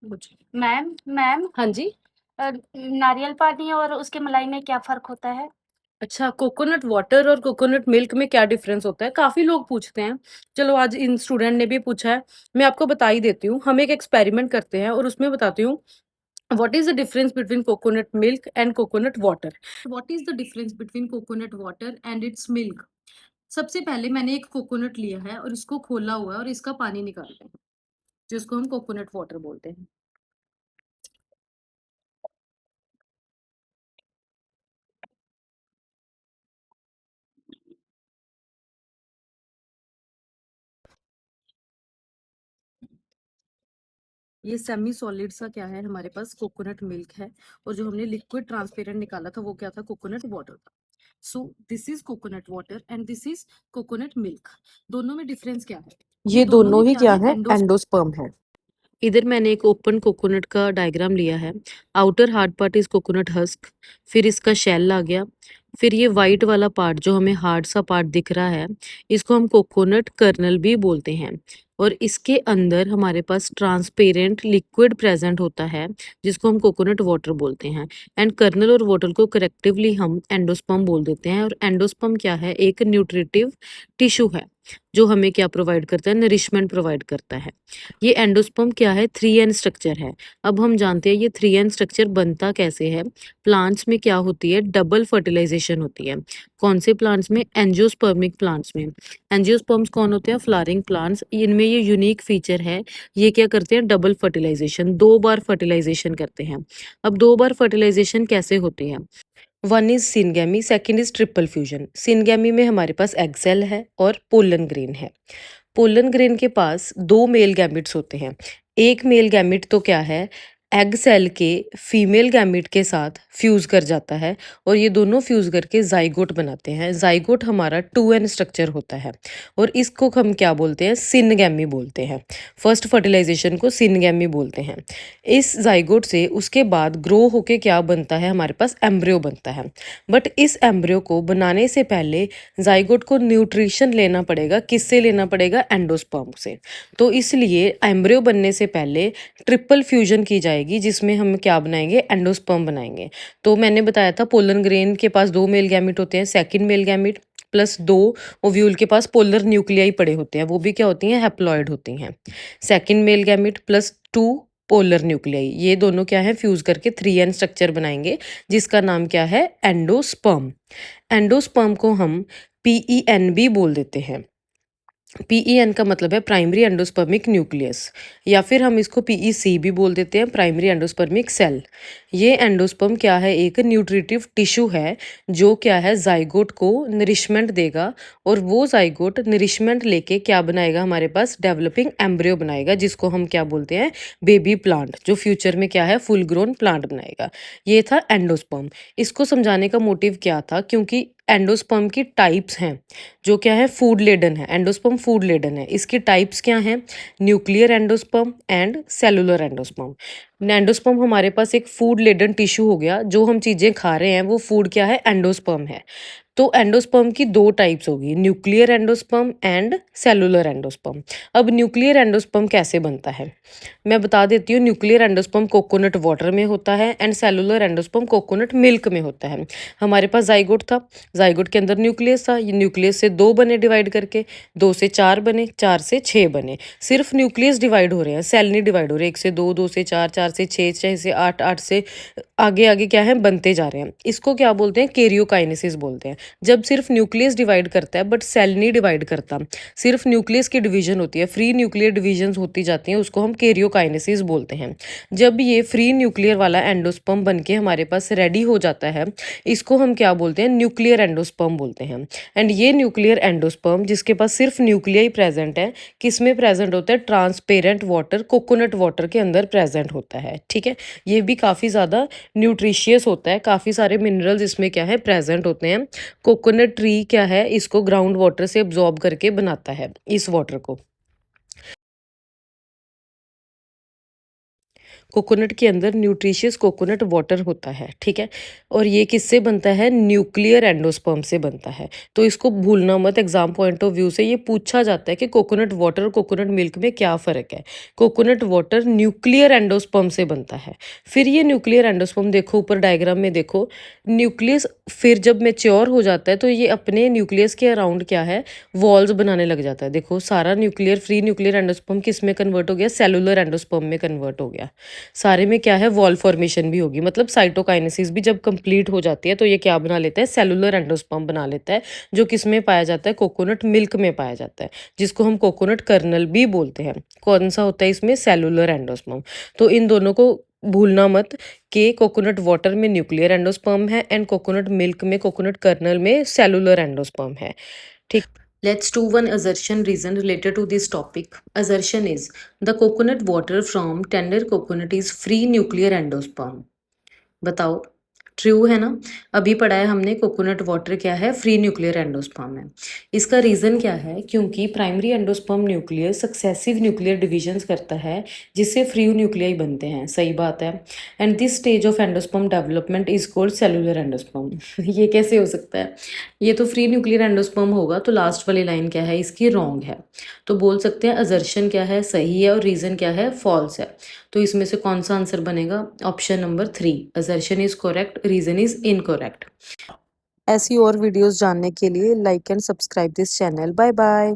Ma'am ma'am हाँ जी। नारियल पानी और उसके मलाई में क्या फ़र्क होता है? अच्छा, कोकोनट वाटर और कोकोनट मिल्क में क्या डिफरेंस होता है? काफ़ी लोग पूछते हैं। चलो आज इन स्टूडेंट ने भी पूछा है, मैं आपको बता ही देती हूँ। हम एक एक्सपेरिमेंट करते हैं और उसमें बताती हूँ what is the difference between coconut milk and coconut water. What is the difference between coconut water and it's milk? सबसे पहले मैंने एक कोकोनट लिया है और इसको खोला हुआ है और इसका पानी निकालते हैं, जिसको हम कोकोनट वाटर बोलते हैं। ये सेमी सॉलिड सा क्या है, हमारे पास कोकोनट मिल्क है और जो हमने लिक्विड ट्रांसपेरेंट निकाला था वो क्या था, कोकोनट वाटर था। So this is coconut water and this is coconut milk. दोनों में डिफरेंस क्या है? ये दोनों ही क्या है, एंडोस्पर्म है। इधर मैंने एक ओपन कोकोनट का डायग्राम लिया है। Outer hard part is coconut husk, फिर इसका शेल आ गया, फिर ये वाइट वाला पार्ट जो हमें हार्ड सा पार्ट दिख रहा है, इसको हम कोकोनट कर्नल भी बोलते हैं। और इसके अंदर हमारे पास ट्रांसपेरेंट लिक्विड प्रेजेंट होता है, जिसको हम कोकोनट वाटर बोलते हैं। एंड कर्नल और वाटर को करेक्टिवली हम एंडोस्पर्म बोल देते हैं। और एंडोस्पर्म क्या है, एक न्यूट्रिटिव टिश्यू है जो हमें क्या प्रोवाइड करता है, नरिशमेंट प्रोवाइड करता है। ये एंडोस्पर्म क्या है, 3N स्ट्रक्चर है। अब हम जानते हैं ये 3N स्ट्रक्चर बनता कैसे है। प्लांट्स में क्या होती है, डबल फर्टिलाइजेशन होती है। कौन से प्लांट्स में, एंजियोस्पर्मिक प्लांट्स में। एंजियोस्पर्म्स कौन होते हैं, फ्लावरिंग प्लांट्स। इनमें ये यूनिक फीचर है, ये क्या करते हैं, डबल फर्टिलाइजेशन, 2 बार फर्टिलाइजेशन करते हैं। अब 2 बार फर्टिलाइजेशन कैसे होती है, one is syngamy, second is triple fusion. Syngamy में हमारे पास एग सेल है और पोलन ग्रेन है। पोलन ग्रेन के पास 2 मेल गैमिट्स होते हैं। एक मेल गैमिट तो क्या है, एग सेल के फीमेल गैमिट के साथ फ्यूज कर जाता है और ये दोनों फ्यूज करके जाइगोट बनाते हैं। जाइगोट हमारा 2N स्ट्रक्चर होता है और इसको हम क्या बोलते हैं, सिनगैमी बोलते हैं। फर्स्ट फर्टिलाइजेशन को सिनगैमी बोलते हैं। इस जाइगोट से उसके बाद ग्रो होके क्या बनता है, हमारे पास एम्ब्रियो बनता है। बट इस एम्ब्रियो को बनाने से पहले जाइगोट को न्यूट्रिशन लेना पड़ेगा, किससे लेना पड़ेगा, एंडोस्पर्म से। तो इसलिए एम्ब्रियो बनने से पहले ट्रिपल फ्यूजन की जाएगी, जिसमें हम क्या बनाएंगे, एंडोस्पर्म बनाएंगे। तो मैंने बताया था पोलन ग्रेन के पास 2 मेल गैमिट होते हैं, second male gamete plus 2 ovule के पास पोलर न्यूक्लियाई पड़े होते हैं, वो भी क्या होती हैं, हैप्लॉइड होती हैं। Second male gamete plus 2 polar nuclei, ये दोनों क्या है, फ्यूज करके 3N स्ट्रक्चर बनाएंगे, जिसका नाम क्या है, एंडोस्पर्म। एंडोस्पर्म को हम PEN भी बोल देते हैं। PEN का मतलब है प्राइमरी एंडोस्पर्मिक न्यूक्लियस, या फिर हम इसको PEC भी बोल देते हैं, प्राइमरी एंडोस्पर्मिक सेल। ये एंडोस्पर्म क्या है, एक न्यूट्रिटिव टिश्यू है जो क्या है, जाइगोट को नरिशमेंट देगा और वो जाइगोट नरिशमेंट लेके क्या बनाएगा, हमारे पास डेवलपिंग एम्ब्रियो बनाएगा, जिसको हम क्या बोलते हैं, बेबी प्लांट, जो फ्यूचर में क्या है, फुल ग्रोन प्लांट बनाएगा। ये था एंडोस्पर्म। इसको समझाने का मोटिव क्या था, क्योंकि एंडोस्पर्म की टाइप्स हैं जो क्या है, फूड लेडन है। एंडोस्पर्म फूड लेडन है। इसकी टाइप्स क्या हैं, nuclear endosperm and cellular endosperm. Endosperm हमारे पास एक फूड लेडन टिश्यू हो गया, जो हम चीज़ें खा रहे हैं वो फूड क्या है, एंडोस्पर्म है। तो एंडोस्पर्म की 2 टाइप्स होगी, nuclear endosperm and cellular endosperm. अब न्यूक्लियर एंडोस्पर्म कैसे बनता है, मैं बता देती हूँ। न्यूक्लियर एंडोस्पर्म कोकोनट वाटर में होता है and cellular endosperm coconut milk में होता है। हमारे पास जाइगोट था, जाइगोट के अंदर न्यूक्लियस था, ये न्यूक्लियस से 2 बने डिवाइड करके, 2 से 4 बने, 4 से 6 बने। सिर्फ न्यूक्लियस डिवाइड हो रहे हैं, सेल नहीं डिवाइड हो रहे। 1 से 2, 2 से 4, 4 से 6, 6 से 8, 8 से आगे आगे क्या है, बनते जा रहे हैं। इसको क्या बोलते हैं, कैरियोकाइनेसिस बोलते हैं। जब सिर्फ न्यूक्लियस डिवाइड करता है बट सेल नहीं डिवाइड करता, सिर्फ न्यूक्लियस की डिवीजन होती है, फ्री न्यूक्लियर डिवीजन होती जाती हैं, उसको हम कैरियोकाइनेसिस बोलते हैं। जब ये फ्री न्यूक्लियर वाला एंडोस्पर्म बन के हमारे पास रेडी हो जाता है, इसको हम क्या बोलते हैं, न्यूक्लियर एंडोस्पर्म बोलते हैं। एंड ये न्यूक्लियर एंडोस्पर्म जिसके पास सिर्फ न्यूक्लियाई प्रेजेंट है, किस में प्रेजेंट होता है, ट्रांसपेरेंट वाटर, कोकोनट वाटर के अंदर प्रेजेंट होता है। ठीक है, ये भी काफ़ी ज़्यादा न्यूट्रिशियस होता है, काफ़ी सारे मिनरल्स इसमें क्या है, प्रेजेंट होते हैं। कोकोनट ट्री क्या है, इसको ग्राउंड वाटर से एब्जॉर्ब करके बनाता है इस वाटर को। कोकोनट के अंदर न्यूट्रिशियस कोकोनट वाटर होता है, ठीक है। और ये किससे बनता है? न्यूक्लियर एंडोस्पर्म से बनता है। तो इसको भूलना मत, एग्जाम पॉइंट ऑफ व्यू से ये पूछा जाता है कि कोकोनट वाटर और कोकोनट मिल्क में क्या फ़र्क है। कोकोनट वाटर न्यूक्लियर एंडोस्पर्म से बनता है। फिर ये न्यूक्लियर एंडोस्पर्म देखो, ऊपर डायग्राम में देखो, न्यूक्लियस फिर जब मैच्योर हो जाता है तो ये अपने न्यूक्लियस के अराउंड क्या है, वॉल्स बनाने लग जाता है। देखो सारा न्यूक्लियर फ्री न्यूक्लियर एंडोस्पर्म किस में कन्वर्ट हो गया? सेलुलर एंडोस्पर्म में कन्वर्ट हो गया। सारे में क्या है? वॉल फॉर्मेशन भी होगी, मतलब साइटोकाइनेसिस भी जब कंप्लीट हो जाती है तो ये क्या बना लेता है? सेलुलर एंडोस्पर्म बना लेता है, जो किस में पाया जाता है? कोकोनट मिल्क में पाया जाता है, जिसको हम कोकोनट कर्नल भी बोलते हैं। कौन सा होता है इसमें? Cellular endosperm. तो इन दोनों को भूलना मत कि कोकोनट वाटर में न्यूक्लियर एंडोस्पर्म है एंड कोकोनट मिल्क में, कोकोनट कर्नल में सेलुलर एंडोस्पर्म है, ठीक। Let's do one assertion reason related to this topic. Assertion is the coconut water from tender coconut is free nuclear endosperm. बताओ, true है ना? अभी पढ़ा है हमने कोकोनट वाटर क्या है? फ्री न्यूक्लियर एंडोस्पर्म है। इसका रीज़न क्या है? क्योंकि primary endosperm nuclear successive nuclear divisions करता है, जिससे फ्री न्यूक्लियाई बनते हैं। सही बात है। And this stage of endosperm development is called cellular endosperm. ये कैसे हो सकता है? ये तो फ्री न्यूक्लियर एंडोस्पर्म होगा, तो लास्ट वाली लाइन क्या है इसकी? रॉन्ग है। तो बोल सकते हैं असर्शन क्या है? सही है, और रीज़न क्या है? फॉल्स है। तो इसमें से कौन सा आंसर बनेगा? Option number 3, assertion is correct, reason is incorrect. ऐसी और वीडियोस जानने के लिए like and subscribe this channel. Bye bye.